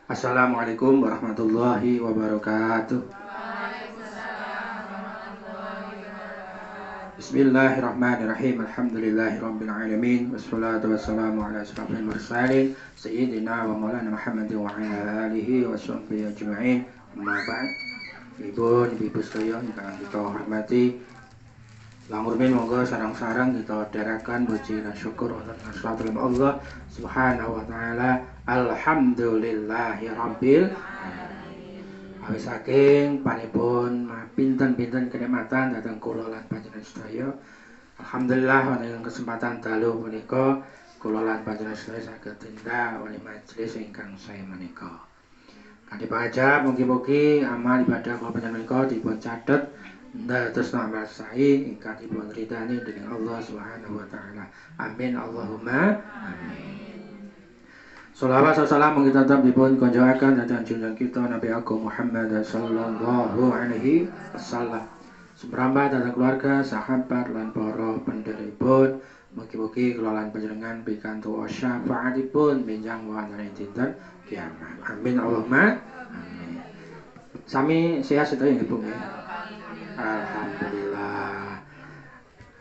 Assalamualaikum warahmatullahi wabarakatuh. Bismillahirrahmanirrahim. Alhamdulillahirabbil alamin. Wassalatu wassalamu ala asyrafil mursalin sayyidina wa maulana Muhammadin wa ala alihi wa sahbihi ajma'in. Amma ba'd. Ibu sedaya ingkang kita hormati, langurmin monggo sarang-sarang kita dherekaken puji lan syukur wonten asmaul Allah Subhanahu wa taala. Alhamdulillahirabbil awis saking panipun pinten-pinten kenikmatan dhateng kula lan panjenengan sedaya. Alhamdulillah wonten kesempatan dalu punika kula lan panjenengan sedaya saged tindak wali majelis ingkang sae menika. Kanthi pangajap mugi-mugi amal ibadah kula panjenengan menika dipun catet dados amal sae ingkang dipun ridani dening Allah Subhanahu wa taala. Amin Allahumma amin. Sholawat salam kita tetap dipun konjoaken dhateng junjungan kita Nabi Agung Muhammad sallallahu alaihi wasallam. Sebrambah dhateng keluarga, sahabat lan para pendheripun. Mugi-mugi kula lan panjenengan pikantuk syafaatipun benjang wonten dinten kiamat. Amin Allahumma amin. Sami sehat sedaya nggih Bu nggih. Alhamdulillah.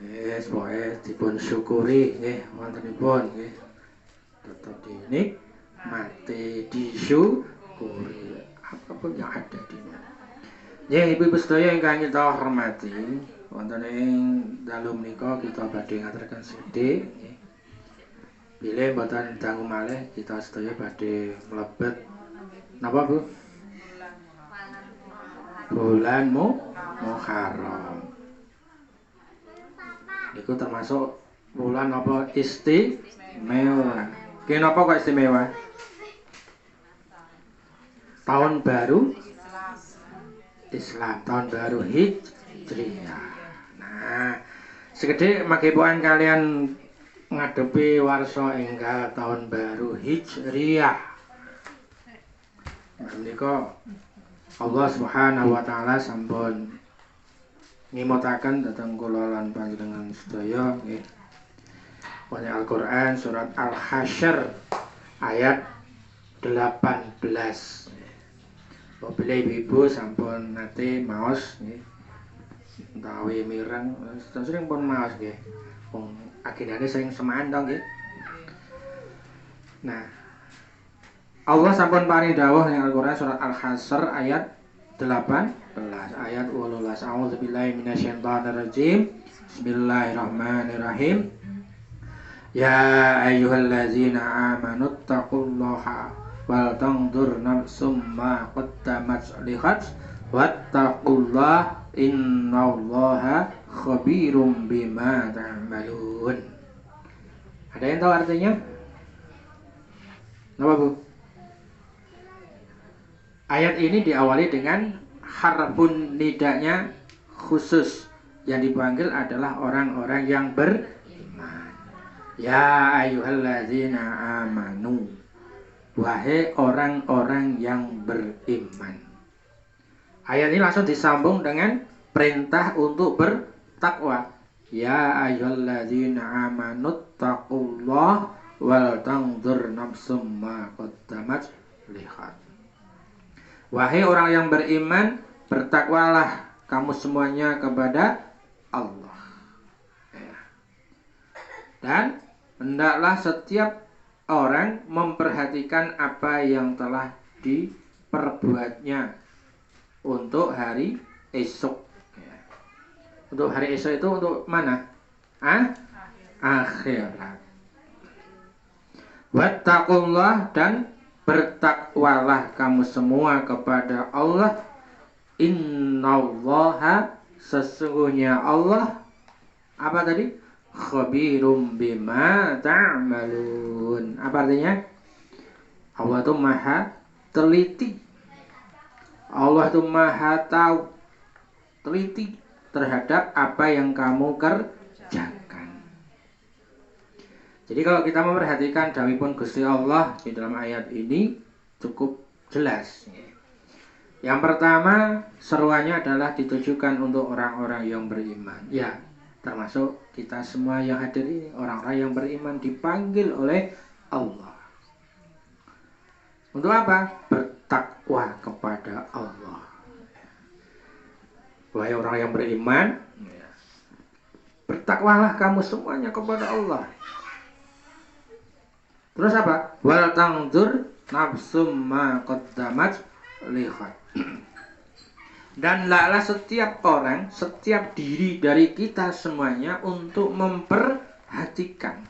Yes, pokoke dipun syukuri nggih wontenipun nggih. Tetap dinikmati, disyukuri apapun yang ada di dunia. Ya, ibu-ibu sedaya ingkang kita hormati, wonten ing dalu menika kita badhe ngaturaken sithik nggih. Bilih mboten dangu malih kita sedaya badhe mlebet napa Bu? Bulan Muharram. Niku termasuk bulan apa istimewa. Kenapa kok istimewa? Tahun baru Islam, tahun baru Hijriah. Nah, segede magepokan kalian ngadepi warsa enggal tahun baru Hijriah. Menika Allah Subhanahu wa taala sampun ngimutaken dhateng kula lan panjenengan sedaya nggih. Wonten Al-Qur'an surat Al-Hasyr ayat 18. Bila ibu sampun nate maos nggih. Utawi mireng sering pun maos nggih. Wong agendane sering semaan to nggih. Nah, Allah sampun paring dawuh ing Al-Qur'an surat Al-Hasyr ayat 18 ayat 18. A'udzubillahi minasyaitonirrajim. Bismillahirrahmanirrahim. Ya ayyuhallazina amanu taqullaha wal tanzur nafsum ma qaddamat lihat wattaqullaha innallaha khabirum bima ta'malun. Ada yang tahu artinya? Apa Bu? Ayat ini diawali dengan harfun nidanya khusus, yang dipanggil adalah orang-orang yang beriman. Ya ayyuhallazina amanu, wahai orang-orang yang beriman. Ayat ini langsung disambung dengan perintah untuk bertakwa. Ya ayyuhallazina amanu taqullaha wal tanzur nafsum ma qaddamat lihat. Wahai orang yang beriman, bertakwalah kamu semuanya kepada Allah. Dan hendaklah setiap orang memperhatikan apa yang telah diperbuatnya untuk hari esok. Untuk hari esok itu untuk mana? Akhirat. Wattaqullah, dan bertakwalah kamu semua kepada Allah. Innallaha, sesungguhnya Allah apa tadi? Khabirum bima ta'malun. Apa artinya? Allah itu maha teliti. Allah itu maha tahu, teliti terhadap apa yang kamu kerjakan. Jadi kalau kita memperhatikan dawuhipun Gusti Allah di dalam ayat ini cukup jelas. Yang pertama, seruannya adalah ditujukan untuk orang-orang yang beriman. Ya, termasuk kita semua yang hadir ini, orang-orang yang beriman dipanggil oleh Allah. Untuk apa? Bertakwa kepada Allah. Wahai orang yang beriman, bertakwalah kamu semuanya kepada Allah. Terus apa? Wal tangdur nafsum ma qaddamat lihat. Dan hendaklah setiap orang, setiap diri dari kita semuanya untuk memperhatikan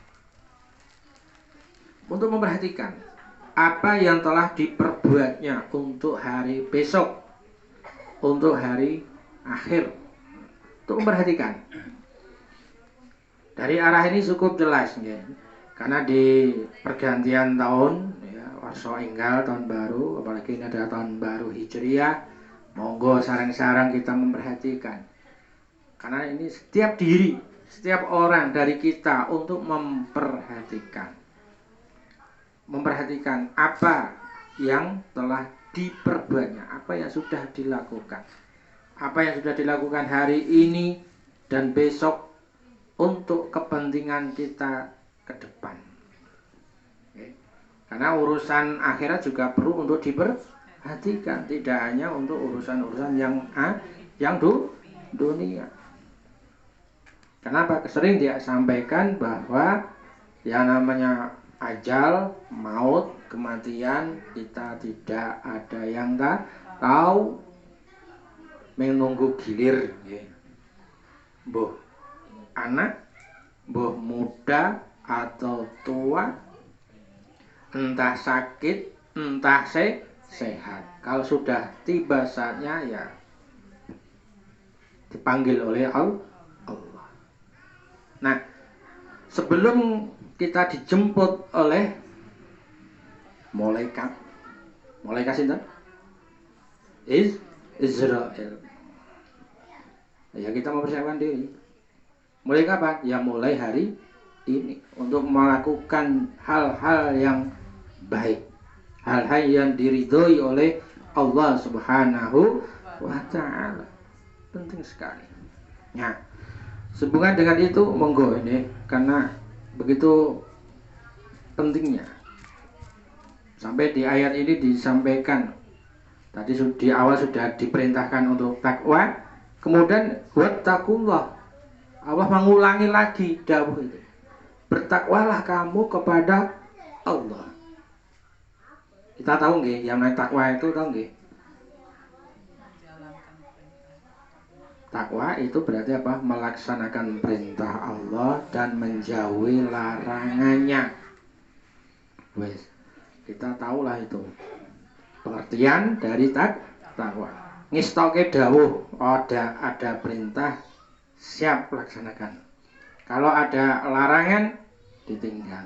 apa yang telah diperbuatnya untuk hari besok, untuk hari akhir, untuk memperhatikan. Dari arah ini cukup jelas ya. Karena di pergantian tahun ya, Warsa Enggal tahun baru, apalagi ini adalah tahun baru Hijriah, monggo sarang-sarang kita memperhatikan. Karena ini setiap diri, setiap orang dari kita untuk memperhatikan apa yang telah diperbuatnya, apa yang sudah dilakukan. Apa yang sudah dilakukan hari ini dan besok untuk kepentingan kita ke depan. Oke. Karena urusan akhirat juga perlu untuk diperhatikan, tidak hanya untuk urusan-urusan yang dunia. Kenapa? Sering dia sampaikan bahwa yang namanya ajal, maut, kematian, kita tidak ada yang tahu. Menunggu gilir mbuh anak, mbuh muda atau tua, entah sakit, entah sehat. Kalau sudah tiba saatnya ya dipanggil oleh Allah. Nah, sebelum kita dijemput oleh malaikat sinten? Israel. Ya kita mempersiapkan diri. Mulai kapan? Ya mulai hari ini untuk melakukan hal-hal yang baik, hal-hal yang diridhoi oleh Allah Subhanahu wa Ta'ala. Penting sekali. Nah, sehubungan dengan itu monggo ini karena begitu pentingnya. Sampai di ayat ini disampaikan tadi di awal sudah diperintahkan untuk takwa, kemudian wattaqullah. Allah mengulangi lagi dawuh itu. Bertakwalah kamu kepada Allah. Kita tahu nggih, yang namanya takwa itu tahu nggih? Takwa itu berarti apa? Melaksanakan perintah Allah dan menjauhi larangannya. Wes, kita tahulah itu pengertian dari takwa. Ngistoke dawuh, ada perintah siap laksanakan. Kalau ada larangan ditinggal.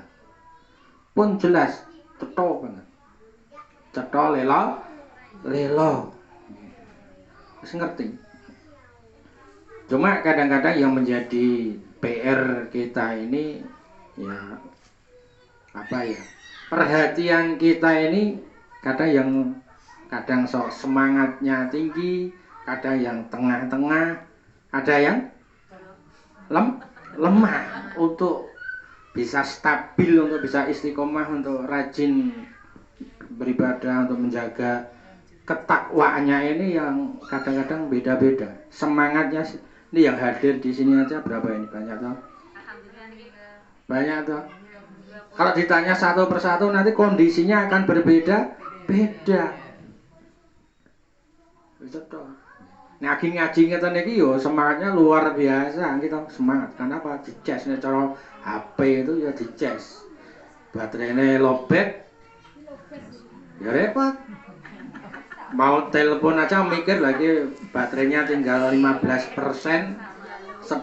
Pun jelas, cetha banget. Cetha lelo. Wis ngerti. Cuma kadang-kadang yang menjadi PR kita ini ya apa ya? Perhatian kita ini kadang semangatnya tinggi, kadang yang tengah-tengah, ada yang lemah untuk bisa stabil, untuk bisa istiqomah, untuk rajin beribadah, untuk menjaga ketakwaannya ini yang kadang-kadang beda-beda. Semangatnya ini yang hadir di sini aja berapa ini? Banyak toh? Banyak toh? Kalau ditanya satu persatu nanti kondisinya akan berbeda-beda. Bisa toh? Ngaji ngeten iki yo semangatnya luar biasa, kita semangat. Kenapa? Dicas nek cara HP itu ya dicas. Baterainya lobet. Ya repot. Mau telepon aja mikir lagi baterainya tinggal 15%, 10%.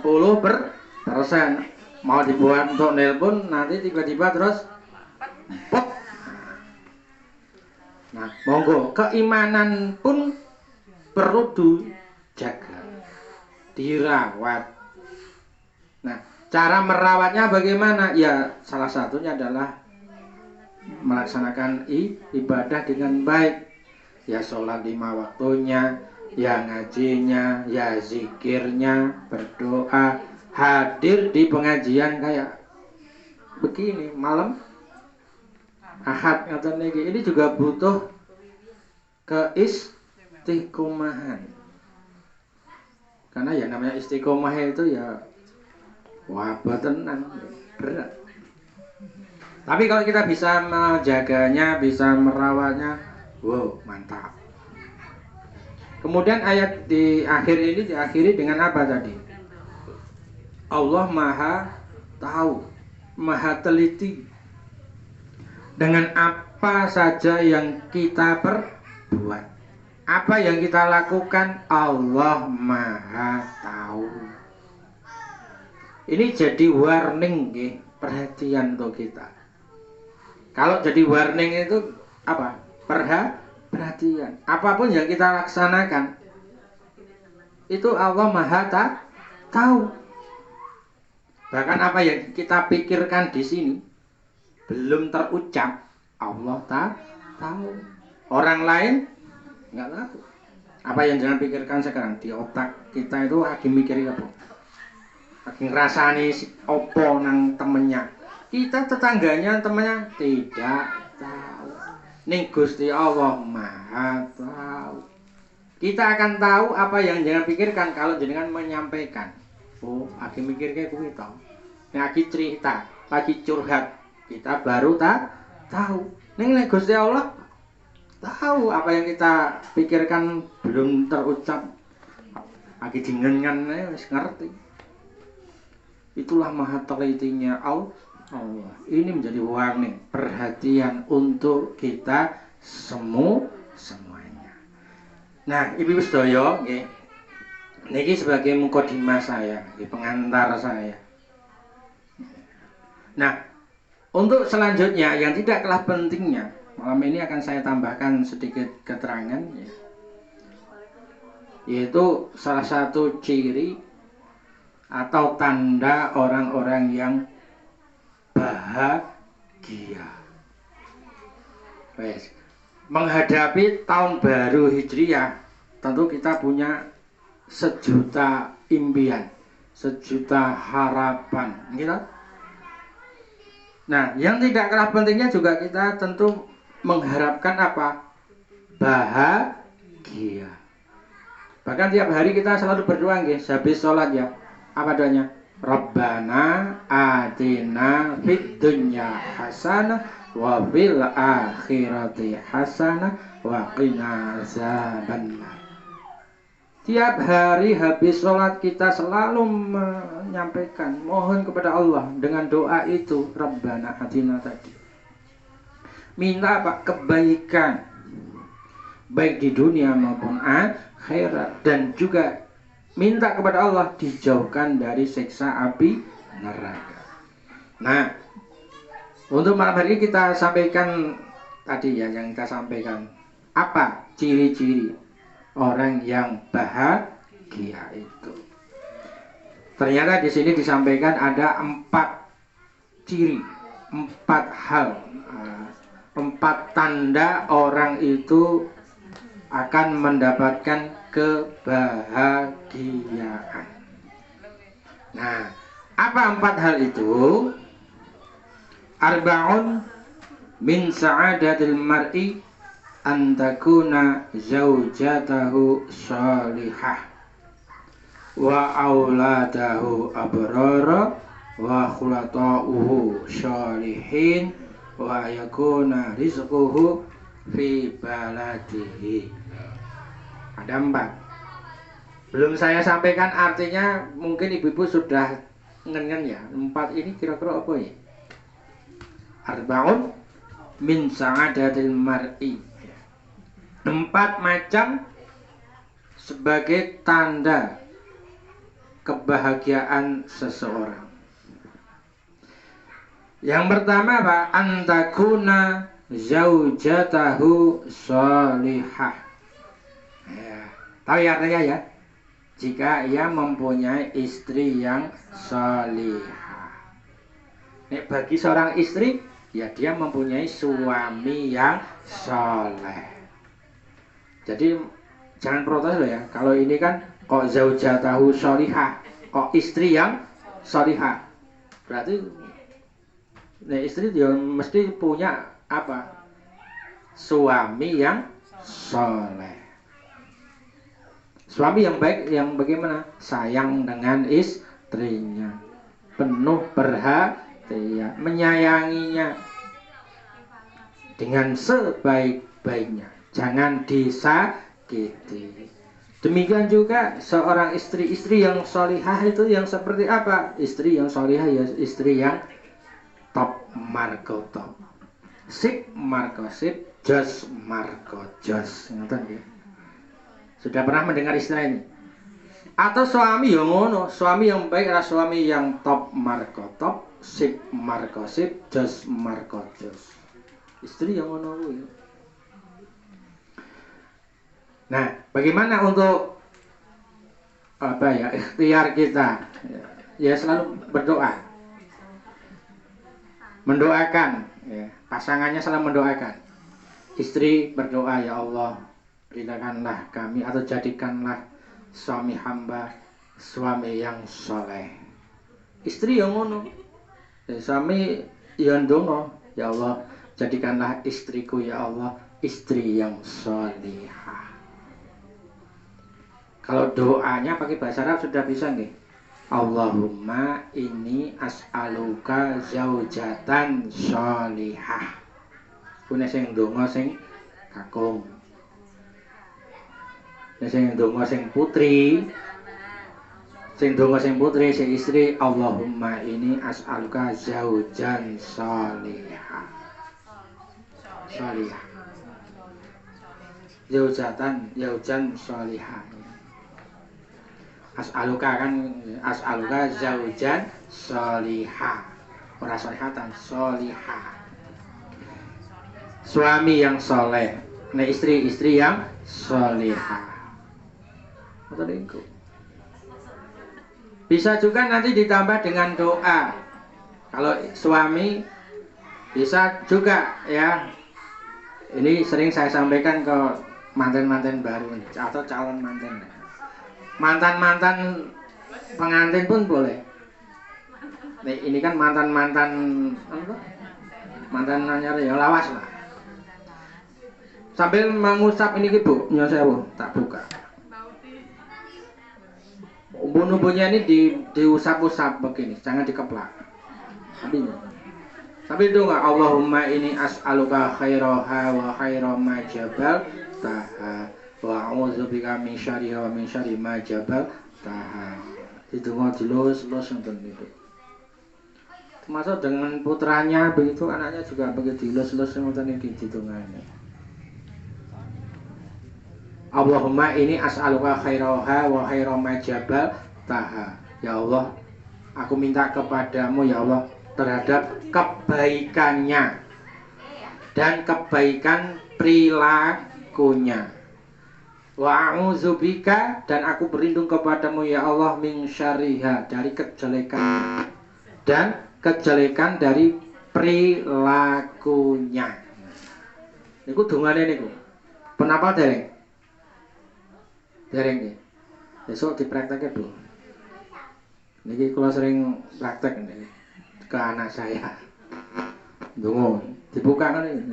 Mau dibuat untuk nelpon nanti tiba-tiba terus pop. Nah, monggo keimanan pun perlu dijaga, dirawat. Nah, cara merawatnya bagaimana? Ya, salah satunya adalah melaksanakan ibadah dengan baik. Ya sholat 5 waktunya, ya ngajinya, ya zikirnya, berdoa, hadir di pengajian kayak begini malam ahad ngoten niki. Ini juga butuh keistiqomahan. Karena ya namanya istiqomah itu ya wabah tenan, berat. Tapi kalau kita bisa menjaganya, bisa merawatnya, wow, mantap. Kemudian ayat di akhir ini diakhiri dengan apa tadi? Allah Maha tahu, Maha teliti dengan apa saja yang kita perbuat. Apa yang kita lakukan, Allah Maha tahu. Ini jadi warning, perhatian untuk kita. Kalau jadi warning itu apa? Perhatian. Apapun yang kita laksanakan, itu Allah Maha tahu. Bahkan apa yang kita pikirkan di sini belum terucap, Allah tahu. Orang lain nggak tahu. Apa yang jangan pikirkan sekarang di otak kita itu lagi mikir apa? Lagi ngrasani opo nang temennya. Kita tetangganya, temennya tidak tahu. Ning Gusti Allah Maha tahu. Kita akan tahu apa yang jangan pikirkan kalau jenengan menyampaikan. Oh, lagi mikir kayak kuwi to. Lagi cerita, lagi curhat, kita baru tahu. Ning Gusti Allah tahu apa yang kita pikirkan belum terucap. Lagi dingengan wis ngerti. Itulah maha telitinya Allah. Ini menjadi warning, perhatian untuk kita semuanya. Nah, Ibu sedaya nggih. Niki sebagai mukadimah saya, pengantar saya. Nah, untuk selanjutnya yang tidak kalah pentingnya, malam ini akan saya tambahkan sedikit keterangan ya. Yaitu salah satu ciri atau tanda orang-orang yang bahagia. Wes, menghadapi tahun baru Hijriah, tentu kita punya sejuta impian, sejuta harapan, gitu. Nah, yang tidak kalah pentingnya juga kita tentu mengharapkan apa? Bahagia. Bahkan tiap hari kita selalu berdoa, guys, habis sholat ya. Apa doanya? Rabbana atina fid dunya hasanah wa fil akhirati hasanah wa qina azabannar. Tiap hari habis sholat kita selalu menyampaikan, mohon kepada Allah dengan doa itu, Rabbana atina tadi. Minta apa? Kebaikan, baik di dunia maupun akhirat, dan juga minta kepada Allah dijauhkan dari siksa api neraka. Nah, untuk malam hari ini kita sampaikan tadi ya, yang kita sampaikan apa ciri-ciri orang yang bahagia itu. Ternyata di sini disampaikan ada 4 ciri, 4 hal, 4 tanda orang itu akan mendapatkan kebahagiaan. Nah, apa 4 hal itu? Arba'un min sa'adatil mar'i an takuna zaujatahu salihah wa auladahu abrara wa khulata'uhu salihin wa yakuna rizquhu fi baladihi. Ada 4. Belum saya sampaikan artinya, mungkin ibu-ibu sudah ngen-ngen ya. 4 ini kira-kira apa ya? Arba'un min sa'adatil mar'i. 4 macam sebagai tanda kebahagiaan seseorang. Yang pertama apa? Antakuna zaujatahu salihah. Ya, tahu ya artinya ya? Jika ia mempunyai istri yang salihah. Nek bagi seorang istri, ya dia mempunyai suami yang soleh. Jadi jangan protes loh ya. Kalau ini kan kok zaujatahu sholihah, kok istri yang sholihah. Berarti nih istri dia mesti punya apa? Suami yang soleh. Suami yang baik yang bagaimana? Sayang dengan istrinya, penuh perhatian, menyayanginya dengan sebaik-baiknya, jangan disakiti. Demikian juga seorang istri yang solihah itu yang seperti apa? Istri yang solihah ya istri yang top marko top, sip marko sip, jos marko jos. Sudah pernah mendengar istilah ini? Atau suami yang ngono, suami yang baik adalah suami yang top marko top, sip marko sip, jos marko jos. Istri yang ngono kuwi. Nah, bagaimana untuk apa ya ikhtiar kita? Ya selalu berdoa, mendoakan. Ya, pasangannya selalu mendoakan. Istri berdoa, ya Allah, berikanlah kami atau jadikanlah suami hamba suami yang soleh. Istri yang ngono, ya, suami yang dongo, ya Allah, jadikanlah istriku ya Allah istri yang solihah. Kalau doanya pakai bahasa Arab sudah bisa nih. Allahumma inni as'aluka zaujatan solihah. Kuna sing donga sing kakung. Sing donga sing putri. Sing donga sing putri sing istri, Allahumma inni as'aluka zaujan solihah. Solihah. Zaujan solihah. As'aluka kan as'aluka zaujan solihah. Ora solihatan, solihah. Suami yang soleh. Nah, istri yang solihah. Bisa juga nanti ditambah dengan doa. Kalau suami bisa juga ya. Ini sering saya sampaikan ke mantan-mantan baru atau calon mantan. Mantan-mantan pengantin pun boleh. Nih, ini kan mantan-mantan apa? Mantan anyar ya lawas lah. Sambil mengusap ini Bu, nyon sewu, tak buka. Umbu-umbunya ini diusap-usap begini, jangan dikeplak. Tapi itu enggak, Allahumma ini as'aluka khairaha wa khaira ma jabal taha wa a'udzubika min syarriha wa min syarri ma jabal taha. Itu enggak dilus-lus ngoten niku. Termasuk dengan putranya begitu, anaknya juga begitu dilus-lus ngoten iki ditungane. Allahumma ini as'aluka khairaha wa khaira ma jabal taha. Ya Allah, aku minta kepadamu ya Allah terhadap kebaikannya dan kebaikan perilakunya. Wa a'udzubika, dan aku berlindung kepadamu ya Allah min syarriha, dari kejelekan dan kejelekan dari perilakunya. Niku dungane niku. Penapa dereng? Dereng nggih. Besok dipraktekke, Bu. Niki kula sering praktek niki ke anak saya. Dongo, dibuka kan ini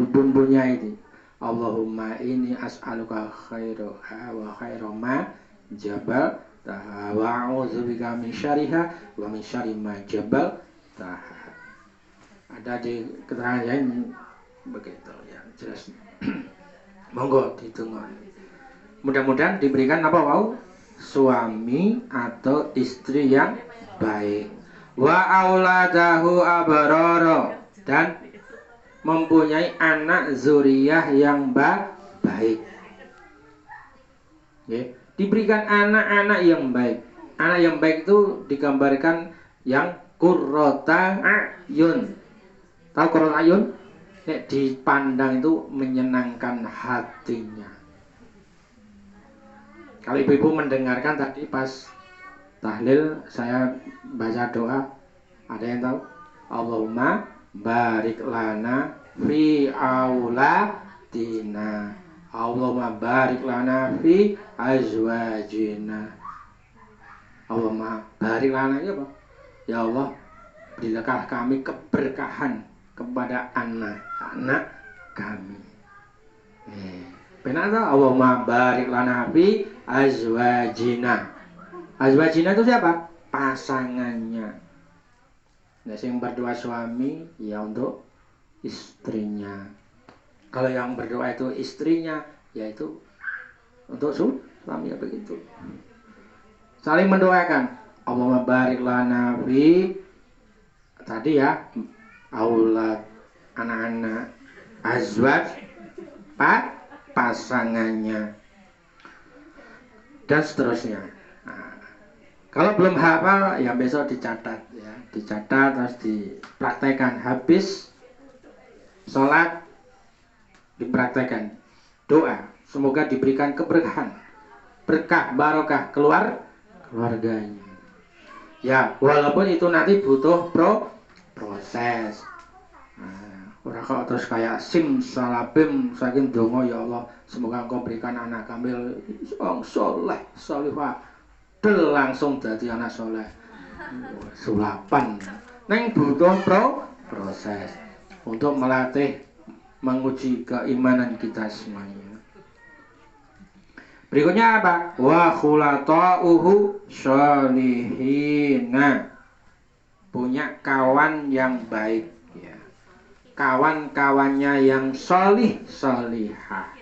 bumbunya ini. Allahumma ini as'aluka khairaha wa khaira ma jabal taha wa a'udzubika min syarriha wa min syarri ma jabal taha. Ada di keterangan yang begitu ya, jelas. Monggo ditunggu. Mudah-mudahan diberikan apa wau? Suami atau istri yang baik. Wa auladahu abarara, dan mempunyai anak zuriyah yang baik. Ya, diberikan anak-anak yang baik. Anak yang baik itu digambarkan yang qurrata ayun. Tahu qurrata ayun? Ya, dipandang itu menyenangkan hatinya. Kalau ibu-ibu mendengarkan tadi pas tahlil saya baca doa, ada yang tahu? Allahumma barik lana fi auladina, Allahumma barik lana fi azwajina. Allahumma barik lana ya apa? Ya Allah, berilah kami keberkahan kepada anak-anak kami. Benar tak? Allahumma barik lana fi azwajina. Azwajina itu siapa? Pasangannya. Nah, yang berdoa suami ya untuk istrinya. Kalau yang berdoa itu istrinya, yaitu untuk suami ya begitu. Saling mendoakan. Allahumma barik lana fi tadi ya, aulad, anak-anak, azwaj, pasangannya, dan seterusnya. Nah, kalau belum hafal ya besok dicatat ya, dicatat terus dipraktekkan. Habis sholat dipraktekkan doa, semoga diberikan keberkahan, berkah, barokah keluarganya. Ya, walaupun itu nanti butuh proses. Ora kok terus kayak simsalabim saking donga ya Allah, semoga Engkau berikan anak kami yang soleh, solihah, langsung jadi anak soleh. Sulapan. Neng butuh proses untuk melatih, menguji keimanan kita semuanya. Berikutnya apa? Wa khulata'uhu sholihina. Punya kawan yang baik ya. Kawan-kawannya yang solihah.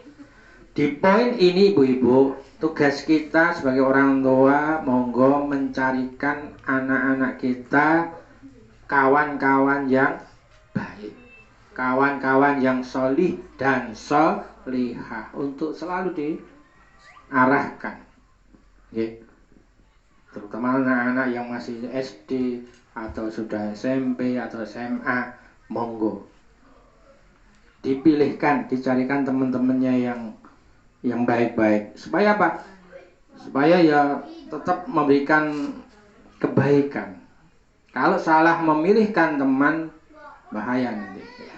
Di poin ini ibu-ibu, tugas kita sebagai orang tua monggo mencarikan anak-anak kita kawan-kawan yang baik, kawan-kawan yang solih dan solihah untuk selalu diarahkan, okay. Terutama anak-anak yang masih SD atau sudah SMP atau SMA, monggo dipilihkan, dicarikan teman-temannya yang baik-baik. Supaya apa? Supaya ya tetap memberikan kebaikan. Kalau salah memilihkan teman, bahaya nanti ya.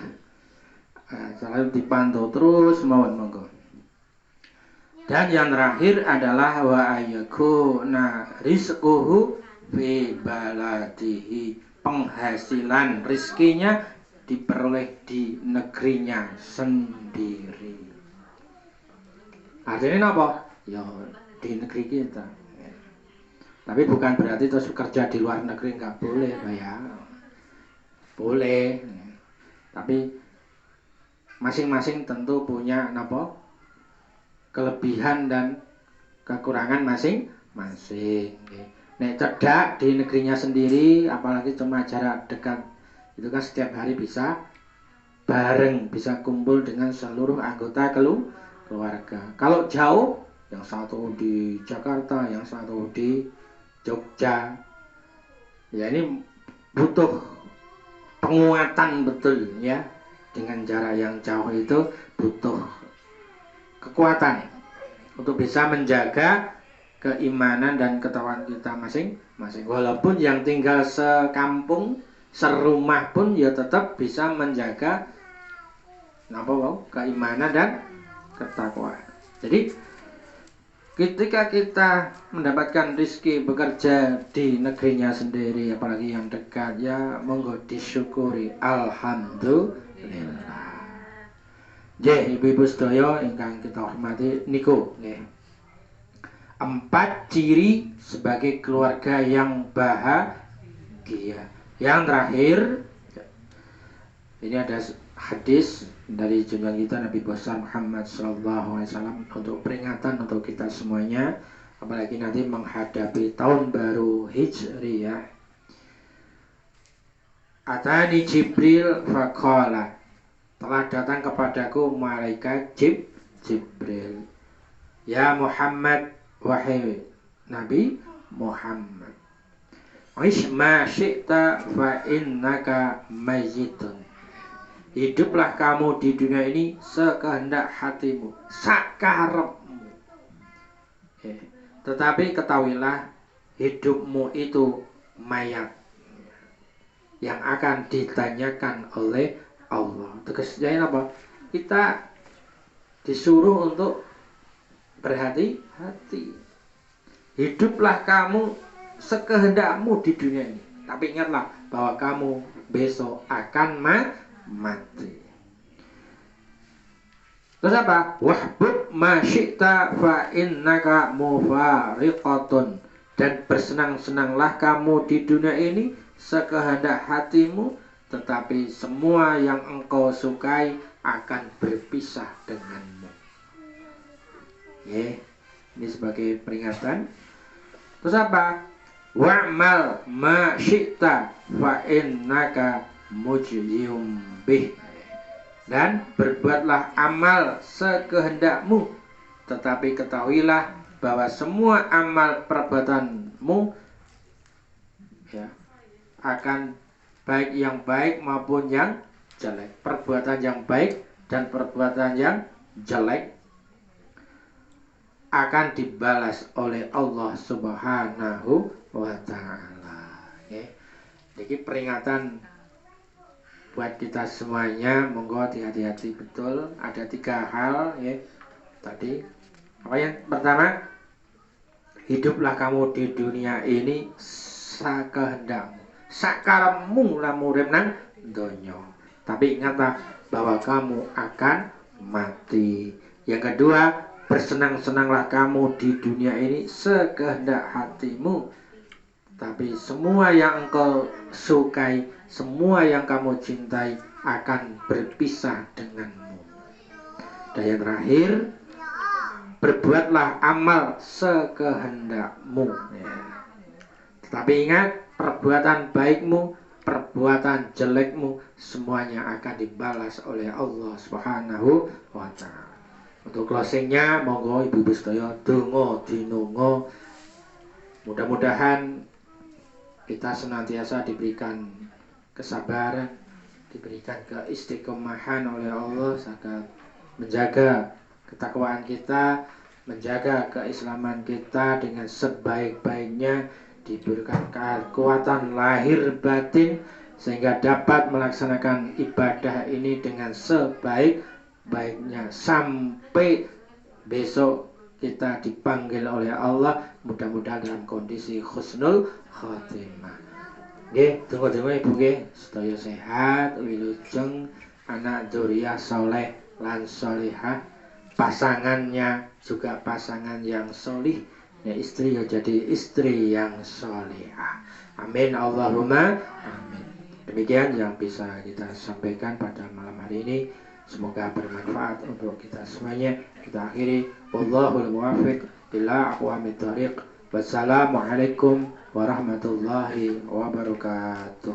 Selalu dipantau terus, monggo. Dan yang terakhir adalah wa ayakuna rizquhu fi baladihi. Penghasilan rizkinya diperoleh di negerinya sendiri. Artinya apa? Ya di negeri kita. Tapi bukan berarti terus kerja di luar negeri nggak boleh, ya. Boleh. Tapi masing-masing tentu punya apa? Kelebihan dan kekurangan masing-masing. Nek cedak di negerinya sendiri, apalagi cuma jarak dekat, itu kan setiap hari bisa bareng, bisa kumpul dengan seluruh anggota keluarga. Kalau jauh, yang satu di Jakarta, yang satu di Jogja, ya ini butuh penguatan betul ya. Dengan jarak yang jauh itu butuh kekuatan untuk bisa menjaga keimanan dan ketakwaan kita masing-masing. Walaupun yang tinggal sekampung, serumah pun ya tetap bisa menjaga keimanan dan ketakwaan. Jadi ketika kita mendapatkan rezeki bekerja di negerinya sendiri, apalagi yang dekat, ya monggo disyukuri, alhamdulillah. Nggih, ibu-ibu sedaya ingkang kita hormati, niku nggih. 4 ciri sebagai keluarga yang bahagia. Yang terakhir, ini ada hadis dari junjungan kita Nabi besar Muhammad SAW untuk peringatan untuk kita semuanya, apalagi nanti menghadapi tahun baru Hijriyah. Atani Jibril faqala, telah datang kepadaku malaikat Jibril. Ya Muhammad, wahai Nabi Muhammad, ish ma syi'ta fa innaka mayyitun. Hiduplah kamu di dunia ini sekehendak hatimu, sakarepmu. Tetapi ketahuilah hidupmu itu mayat yang akan ditanyakan oleh Allah. Tegasnya apa? Kita disuruh untuk berhati-hati. Hiduplah kamu sekehendakmu di dunia ini, tapi ingatlah bahwa kamu besok akan mati. Terus apa? Wahbub ma syi'ta fa innaka mufariqatun. Dan bersenang-senanglah kamu di dunia ini sekehendak hatimu, tetapi semua yang engkau sukai akan berpisah denganmu. Ini sebagai peringatan. Terus apa? Wa'mal ma syi'ta fa innaka mujziyum bih. Dan berbuatlah amal sekehendakmu, tetapi ketahuilah bahwa semua amal perbuatanmu ya, akan baik yang baik maupun yang jelek. Perbuatan yang baik dan perbuatan yang jelek akan dibalas oleh Allah Subhanahu wa ta'ala. Jadi peringatan buat kita semuanya, monggo hati-hati betul. Ada 3 hal ya. Tadi apa yang pertama? Hiduplah kamu di dunia ini sakehendakmu, sakarepmu lamun urip nang donya. Tapi ingatlah bahwa kamu akan mati. Yang kedua, bersenang-senanglah kamu di dunia ini sekehendak hatimu, tapi semua yang engkau sukai, semua yang kamu cintai akan berpisah denganmu. Dan yang terakhir, berbuatlah amal sekehendakmu ya. Tetapi ingat, perbuatan baikmu, perbuatan jelekmu, semuanya akan dibalas oleh Allah Subhanahu wa ta'ala. Untuk closingnya, monggo ibu-ibu sedaya donga dinunga, mudah-mudahan kita senantiasa diberikan kesabaran, diberikan keistiqomahan oleh Allah, agar menjaga ketakwaan kita, menjaga keislaman kita dengan sebaik-baiknya, diberikan kekuatan lahir batin sehingga dapat melaksanakan ibadah ini dengan sebaik-baiknya sampai besok kita dipanggil oleh Allah, mudah-mudahan dalam kondisi husnul khotimah. Nggih, tunggu-tunggu ibu nggih, sedaya sehat, wilujeng, anak dzurriyyah saleh lan sholihah, pasangannya juga pasangan yang solih, ya istri ya jadi istri yang sholihah. Amin Allahumma amin. Demikian yang bisa kita sampaikan pada malam hari ini. Semoga bermanfaat untuk kita semuanya. Kita akhiri, wallahul muwaffiq ila aqwamit thoriq. Wassalamualaikum warahmatullahi wabarakatuh.